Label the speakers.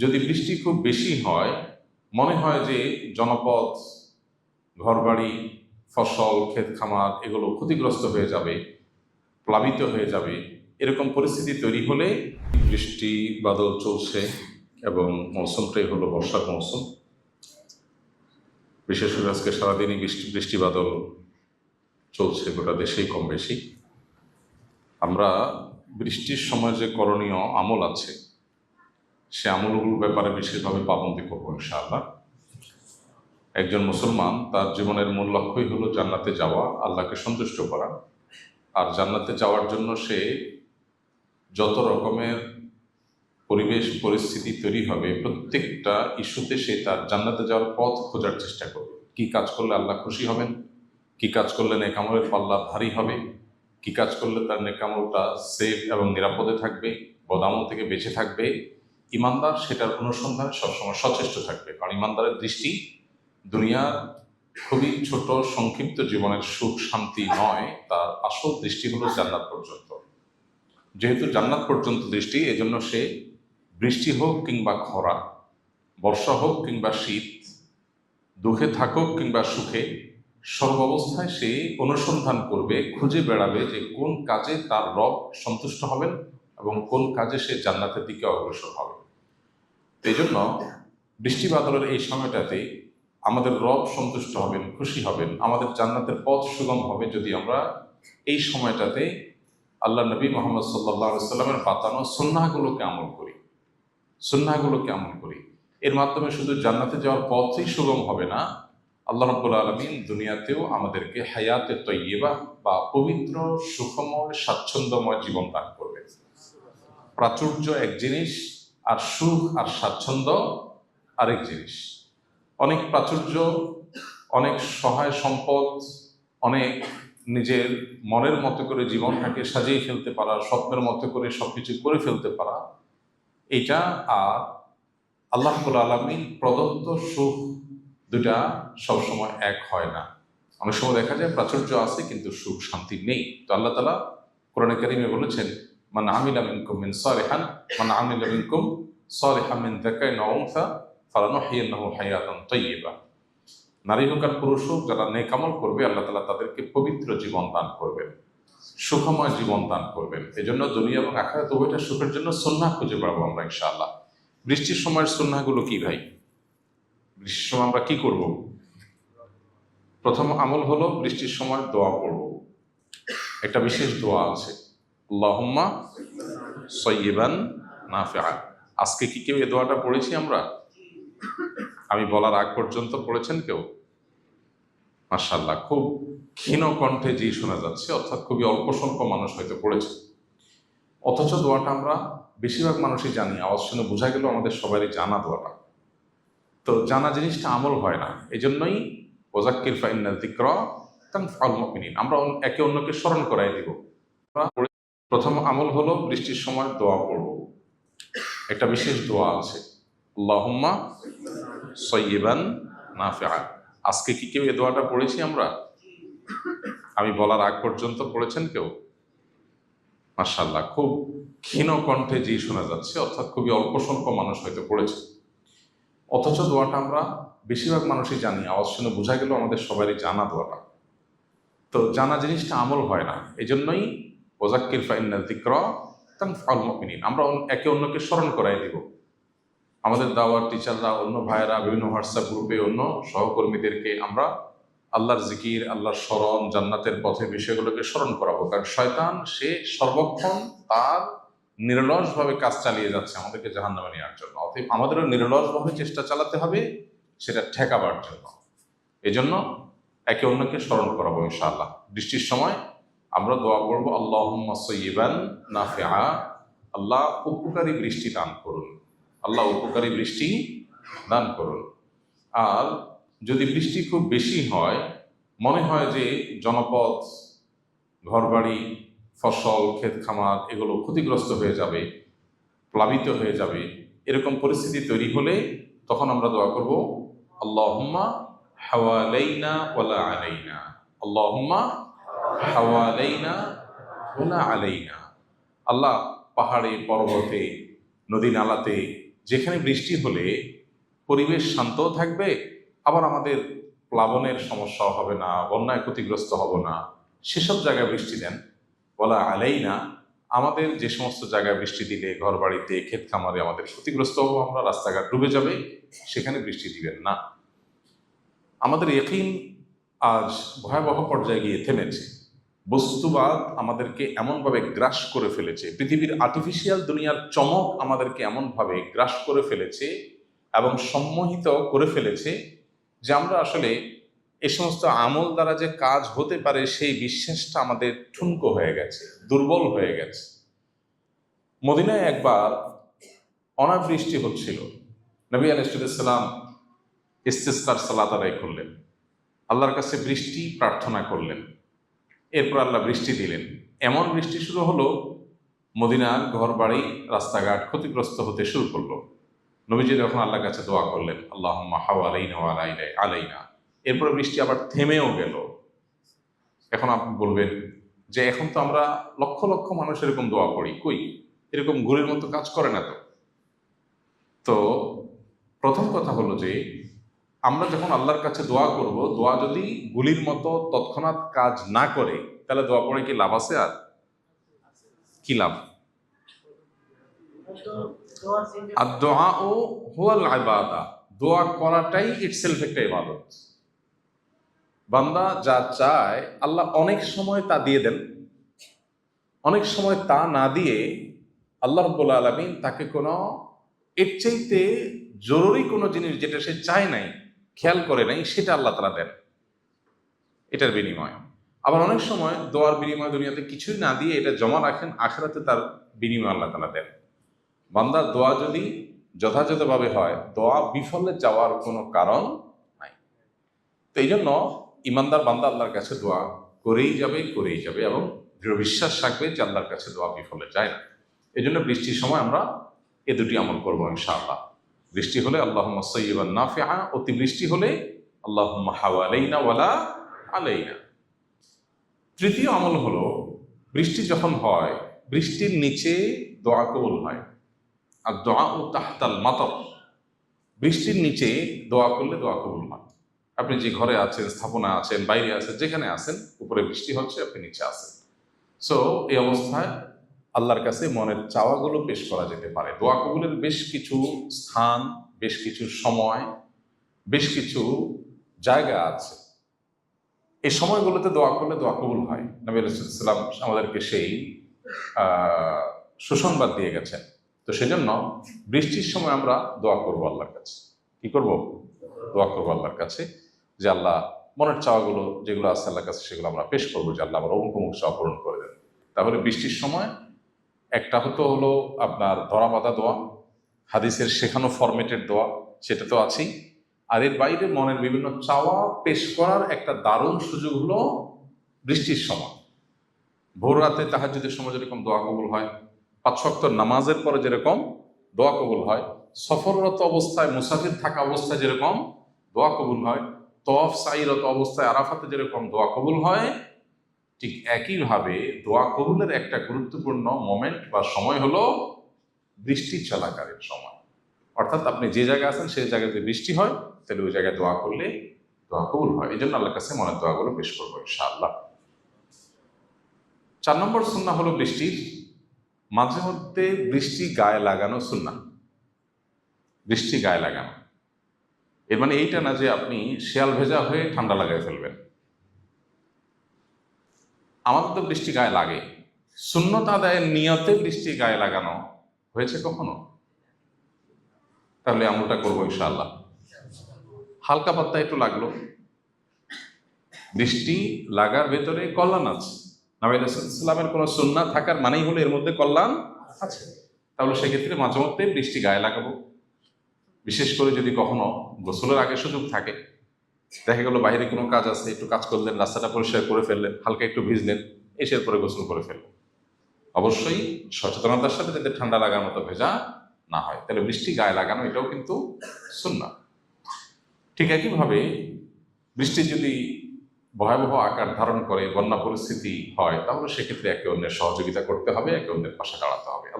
Speaker 1: যদি বৃষ্টি খুব বেশি হয়, মনে হয় যে জনপদ, ঘরবাড়ি, ফসল, ক্ষেত খামার এগুলো ক্ষতিগ্রস্ত হয়ে যাবে, প্লাবিত হয়ে যাবে, এরকম পরিস্থিতি তৈরি হলে বৃষ্টি বাদল চলছে এবং মৌসুমটাই হলো বর্ষার মৌসুম। বিশেষ করে আজকে সারাদিনই বৃষ্টি বাদল চলছে গোটা দেশেই কম বেশি। আমরা বৃষ্টির সময় যে করণীয় আমল আছে সে আমলগুলোর ব্যাপারে বিশেষভাবে পাবন্দি করবো ইনশাআল্লাহ। একজন মুসলমান তার জীবনের মূল লক্ষ্যই হলো জান্নাতে যাওয়া, আল্লাহকে সন্তুষ্ট করা। আর জান্নাতে যাওয়ার জন্য সে যত রকমের পরিবেশ পরিস্থিতি তৈরি হবে, প্রত্যেকটা ইস্যুতে সে তার জান্নাতে যাওয়ার পথ খোঁজার চেষ্টা করবে। কি কাজ করলে আল্লাহ খুশি হবেন, কি কাজ করলে নেকামলের পাল্লা ভারী হবে, কি কাজ করলে তার নেকামলটা সেফ এবং নিরাপদে থাকবে, বদামল থেকে বেঁচে থাকবে। ইমানদার সেটার অনুসন্ধানে সবসময় সচেষ্ট থাকবে, কারণ ইমানদারের দৃষ্টি দুনিয়ার খুবই ছোট সংক্ষিপ্ত জীবনের সুখ শান্তি নয়, তার আসল দৃষ্টি হলো জান্নাত পর্যন্ত। যেহেতু জান্নাত পর্যন্ত দৃষ্টি, এজন্য সে বৃষ্টি হোক কিংবা খরা, বর্ষা হোক কিংবা শীত, দুঃখে থাকুক কিংবা সুখে, সর্বাবস্থায় সে অনুসন্ধান করবে, খুঁজে বেড়াবে যে কোন কাজে তার রব সন্তুষ্ট হবেন এবং কোন কাজে সে জান্নাতের দিকে অগ্রসর হবে। এই জন্য বৃষ্টি বাদলের এই সময়টাতে আমাদের রব সন্তুষ্ট হবেন, খুশি হবেন, আমাদের জান্নাতের পথ সুগম হবে যদি আমরা এই সময়টাতে আল্লাহ নবী মোহাম্মদ সাল্লাল্লাহু আলাইহি সাল্লামের বাতানো সুন্নাহগুলোকে আমল করি। এর মাধ্যমে শুধু জান্নাতে যাওয়ার পথই সুগম হবে না, আল্লাহ রাব্বুল আলামিন দুনিয়াতেও আমাদেরকে হায়াতে তৈয়্যিবা বা পবিত্র, সুখময়, স্বাচ্ছন্দ্যময় জীবন দান করবে। প্রাচুর্য এক জিনিস, আর সুখ আর স্বাচ্ছন্দ্য আরেক জিনিস। অনেক প্রাচুর্য, অনেক সহায় সম্পদ, অনেক নিজের মনের মতো করে জীবনটাকে সাজিয়ে ফেলতে পারা, স্বপ্নের মতো করে সবকিছু করে ফেলতে পারা, এটা আর আল্লাহ রাব্বুল আলামিন প্রদত্ত সুখ দুটা সবসময় এক হয় না। অনেক সময় দেখা যায় প্রাচুর্য আছে কিন্তু সুখ শান্তি নেই। তো আল্লাহ তাআলা কোরআনে কারিমে বলেছেন, মান আমিলা মিনকুম সালিহান মিন যাকারিন ওয়া উনসা ফালানুহয়িন্নাহু হায়াতান তাইয়্যিবা। নারী হোক আর পুরুষ হোক, যারা নেক আমল করবে আল্লাহ তাআলা তাদেরকে পবিত্র জীবন দান করবেন, সুখময় জীবন দান করবেন। এজন্য দুনিয়া এবং আখিরাত উভয়টা সুখের জন্য সুন্নাহ খুঁজে পাবো আমরা ইনশাআল্লাহ। বৃষ্টির সময়ের সুন্নাহগুলো কি ভাই? বৃষ্টির সময় আমরা কি করব? প্রথম আমল হলো বৃষ্টির সময় দোয়া পড়ব। একটা বিশেষ দোয়া আছে, আল্লাহুম্মা সাইয়্যিবান নাফিআ। আজকে কি কেউ এই দোয়াটা পড়েছি আমরা? আমি বলার আগ পর্যন্ত পড়েছেন কেউ? মাশাআল্লাহ, খুব ক্ষীণ কণ্ঠে জি শোনা যাচ্ছে, অর্থাৎ খুবই অল্প সংখ্যক মানুষ হয়তো পড়েছে। অথচ দোয়াটা আমরা বেশিরভাগ মানুষই জানি, আওয়াজ শুনে বোঝা গেল আমাদের সবারই জানা দোয়াটা। তো জানা জিনিসটা আমল হয় না, এই জন্যই ওয়াযাক্কির ফাইন্না যিকরা তানফাউল মুমিনিন, আমরা একে অন্যকে স্মরণ করাই দিব। প্রথম আমল হলো বৃষ্টির সময় দোয়া পড়ব। একটা বিশেষ দোয়া আছে, আল্লাহুম্মা সাইয়্যিবান নাফিআ। আজকে কি কেউ এই দোয়াটা পড়েছি আমরা? আমি বলার আগ পর্যন্ত পড়েছেন কেউ? মাশাআল্লাহ, খুব ক্ষীণ কণ্ঠে জি শোনা যাচ্ছে, অর্থাৎ খুবই অল্প সংখ্যক মানুষ হয়তো পড়েছে। অথচ দোয়াটা আমরা বেশিরভাগ মানুষই জানি, আওয়াজ শুনে বোঝা গেল আমাদের সবারই জানা দোয়াটা। তো জানা জিনিসটা আমল হয় না, এই জন্যই ওয়াযাক্কির ফাইন্না যিকরা তানফাউল মুমিনিন, আমরা একে অন্যকে স্মরণ করাই দিব। আমাদের দাওয়ার টিচাররা, অন্য ভাইয়েরা, বিভিন্ন হোয়াটসঅ্যাপ গ্রুপে অন্য সহকর্মীদেরকে আমরা আল্লাহর জিকির, আল্লাহর স্মরণ, জান্নাতের পথে বিষয়গুলোকে স্মরণ করাবো। কারণ শয়তান সে সর্বক্ষণ তার নিরলসভাবে কাজ চালিয়ে যাচ্ছে আমাদেরকে জাহান্নামে নেওয়ার জন্য। অতএব আমাদেরও নিরলসভাবে চেষ্টা চালাতে হবে সেটা ঠেকাবার জন্য। এজন্য একে অন্যকে স্মরণ করাবো ইনশাআল্লাহ। বৃষ্টির সময় আমরা দোয়া করবো, আল্লাহুম্মা সাইয়্যিবান নাফিআ, আল্লাহ উপকারী বৃষ্টি দান করুন, আল্লাহ উপকারী বৃষ্টি দান করুন। আর যদি বৃষ্টি খুব বেশি হয়, মনে হয় যে জনপদ, ঘরবাড়ি, ফসল, ক্ষেত খামার এগুলো ক্ষতিগ্রস্ত হয়ে যাবে, প্লাবিত হয়ে যাবে, এরকম পরিস্থিতি তৈরি হলে তখন আমরা দোয়া করব, আল্লাহুম্মা হাওয়ালাইনা ওয়ালা আলাইনা, আল্লাহুম্মা হাওয়ালাইনা ওয়ালা আলাইনা। আল্লাহ পাহাড়ে, পর্বতে, নদী নালাতে, যেখানে বৃষ্টি হলে পরিবেশ শান্তও থাকবে, আবার আমাদের প্লাবনের সমস্যাও হবে না, বন্যায় ক্ষতিগ্রস্ত হব না, সেসব জায়গায় বৃষ্টি দেন। বলা আলেই না, আমাদের যে সমস্ত জায়গায় বৃষ্টি দিলে ঘর বাড়িতে ক্ষেত খামারে আমাদের ক্ষতিগ্রস্ত হবো আমরা, রাস্তাঘাট ডুবে যাবে, সেখানে বৃষ্টি দিবেন না। আমাদের ইয়াকিন আজ ভয়াবহ পর্যায়ে গিয়ে থেমেছে। বস্তুবাদ আমাদেরকে এমনভাবে গ্রাস করে ফেলেছে, পৃথিবীর আর্টিফিশিয়াল দুনিয়ার চমক আমাদেরকে এমনভাবে গ্রাস করে ফেলেছে এবং সম্মোহিত করে ফেলেছে যে আমরা আসলে এই সমস্ত আমল দ্বারা যে কাজ হতে পারে সেই বিশ্বাসটা আমাদের ঠুনকো হয়ে গেছে, দুর্বল হয়ে গেছে। মদিনায় একবার অনাবৃষ্টি হচ্ছিল। নবী আলাইহিস সালাম ইস্তিসকার সালাত আদায় করলেন, আল্লাহর কাছে বৃষ্টি প্রার্থনা করলেন, এরপর আল্লাহ বৃষ্টি দিলেন। এমন বৃষ্টি শুরু হলো, মদিনার ঘর বাড়ি রাস্তাঘাট ক্ষতিগ্রস্ত হতে শুরু করলো। নবীজি যখন আল্লাহর কাছে দোয়া করলেন, আল্লাহুম্মা হাওয়ালাইনা ওয়া আলাইনা, এরপর বৃষ্টি আবার থেমেও গেল। এখন আপনি বলবেন যে এখন তো আমরা লক্ষ লক্ষ মানুষ এরকম দোয়া করি, কই এরকম ঘুরের মতো কাজ করে না। তো প্রথম কথা হলো যে আমরা যখন আল্লাহর কাছে দোয়া করব, দোয়া যদি গুলির মতো তৎক্ষণাৎ কাজ না করে, তাহলে দোয়া পড়ে কি লাভ আছে? আর কি লাভ? আর দোয়া ও হুয়াল ইবাদা, দোয়া করাটাই ইটসেলফ একটা ইবাদত। বান্দা যা চায় আল্লাহ অনেক সময় তা দিয়ে দেন, অনেক সময় তা না দিয়ে আল্লাহ রাব্বুল আলামিন তাকে কোনো এর চাইতে জরুরি কোনো জিনিস যেটা সে চায় নাই, খেয়াল করে নাই, সেটা আল্লাহ তাআলা দেন এটার বিনিময়। আবার অনেক সময় দোয়ার বিনিময় দুনিয়াতে কিছুই না দিয়ে এটা জমা রাখেন, আখিরাতে তার বিনিময় আল্লাহ তাআলা দেন। বান্দার দোয়া যদি যথাযথভাবে হয়, দোয়া বিফলে যাওয়ার কোনো কারণ নাই। তো এই জন্য ইমানদার বান্দা আল্লাহর কাছে দোয়া করেই যাবে এবং দৃঢ় বিশ্বাস রাখবে যে আল্লাহর কাছে দোয়া বিফলে যায় না। এই জন্য বৃষ্টির সময় আমরা এ দুটি আমল করবো ইনশাআল্লাহ। বৃষ্টি হলে আল্লাহুম্মা সাইয়্যিবান নাফিআ, অতিবৃষ্টি হলে আল্লাহুম্মা হাওয়ালাইনা ওয়ালা আলাইনা। তৃতীয় আমল হলো, বৃষ্টি যখন হয় বৃষ্টির নিচে দোয়া কবুল হয়। আর দোয়া ও তাহতাল মাতর, বৃষ্টির নিচে দোয়া করলে দোয়া কবুল হয়। আপনি যে ঘরে আছেন, স্থাপনা আছেন, বাইরে আছেন, যেখানে আছেন, উপরে বৃষ্টি হচ্ছে, আপনি নিচে আছেন। সো এই অবস্থায় আল্লাহর কাছে মনের চাওয়াগুলো পেশ করা যেতে পারে। দোয়া কবুলের বেশ কিছু স্থান, বেশ কিছু সময়, বেশ কিছু জায়গা আছে। এই সময়গুলোতে দোয়া করলে দোয়া কবুল হয়। নবী আলাইহিস সালাম আমাদেরকে সেই সুসংবাদ দিয়ে গেছেন। তো সেজন্য বৃষ্টির সময় আমরা দোয়া করবো আল্লাহর কাছে। কি করব? দোয়া করবো আল্লাহর কাছে যে আল্লাহ মনের চাওয়াগুলো যেগুলো আছে আল্লাহর কাছে সেগুলো আমরা পেশ করবো, যে আল্লাহ আমার অমুক অমুক চাওয়া পূরণ করে দেন। তাহলে বৃষ্টির সময় একটা হলো আপনার ধরা বাঁধা দোয়া, হাদিসের শেখানো ফরম্যাটের দোয়া, সেটা তো আছেই। আর এর বাইরে মনের বিভিন্ন চাওয়া পেশ করার একটা দারুণ সুযোগ হলো বৃষ্টির সময়। ভোর রাতে তাহাজ্জুদের সময় যেরকম দোয়া কবুল হয়, 5 ওয়াক্ত নামাজের পরে যেরকম দোয়া কবুল হয়, সফররত অবস্থায়, মুসাফির থাকা অবস্থায় যেরকম দোয়া কবুল হয়, তওয়াফ সাইরত অবস্থায় আরাফাতে যেরকম দোয়া কবুল হয়, ঠিক একইভাবে দোয়া কবুলের একটা গুরুত্বপূর্ণ মোমেন্ট বা সময় হলো বৃষ্টি চলাকালীন সময়। অর্থাৎ আপনি যে জায়গায় আছেন সেই জায়গায় যদি বৃষ্টি হয়, তাহলে ওই জায়গায় দোয়া করলে দোয়া কবুল হয়। এই জন্য আল্লাহর কাছে মনের দোয়াগুলো পেশ করবো ইনশাআল্লাহ। 4 নম্বর সুন্নাহ হলো বৃষ্টির মাঝে মধ্যে বৃষ্টি গায়ে লাগানো সুন্নাহ। বৃষ্টি গায়ে লাগানো এর মানে এইটা না যে আপনি শেয়াল ভেজা হয়ে ঠান্ডা লাগাই ফেলবেন। আমাদের তো বৃষ্টি গায়ে লাগে, সুন্নত আদায়ের নিয়তে বৃষ্টি গায়ে লাগানো হয়েছে কখনো? তাহলে আমলটা করবো ইনশাআল্লাহ। হালকা পাত্তা একটু লাগলো, বৃষ্টি লাগার ভেতরে কল্যাণ আছে। নবী রাসূলুল্লাহ সাল্লামের কোনো সুন্নাহ থাকার মানেই হলো এর মধ্যে কল্যাণ আছে। তাহলে সেক্ষেত্রে মাঝে মধ্যে বৃষ্টি গায়ে লাগাবো। বিশেষ করে যদি কখনো গোসলের আগে সুযোগ থাকে, দেখা গেল বাইরে কোনো কাজ আছে, একটু কাজ করলেন, রাস্তাটা পরিষ্কার করে ফেললেন, হালকা একটু ভিজলেন, এসে পরে গোসল করে ফেললেন। অবশ্যই সচেতনতার সাথে যাতে ঠান্ডা লাগার মতো ভেজা না হয়, তাহলে বৃষ্টি গায়ে লাগানো এটাও কিন্তু সুন্নাহ। ঠিক একইভাবে বৃষ্টি যদি ভয়াবহ আকার ধারণ করে, বন্যা পরিস্থিতি হয়, তাহলে সেক্ষেত্রে একে অন্যের সহযোগিতা করতে হবে, একে অন্যের পাশে দাঁড়াতে হবে।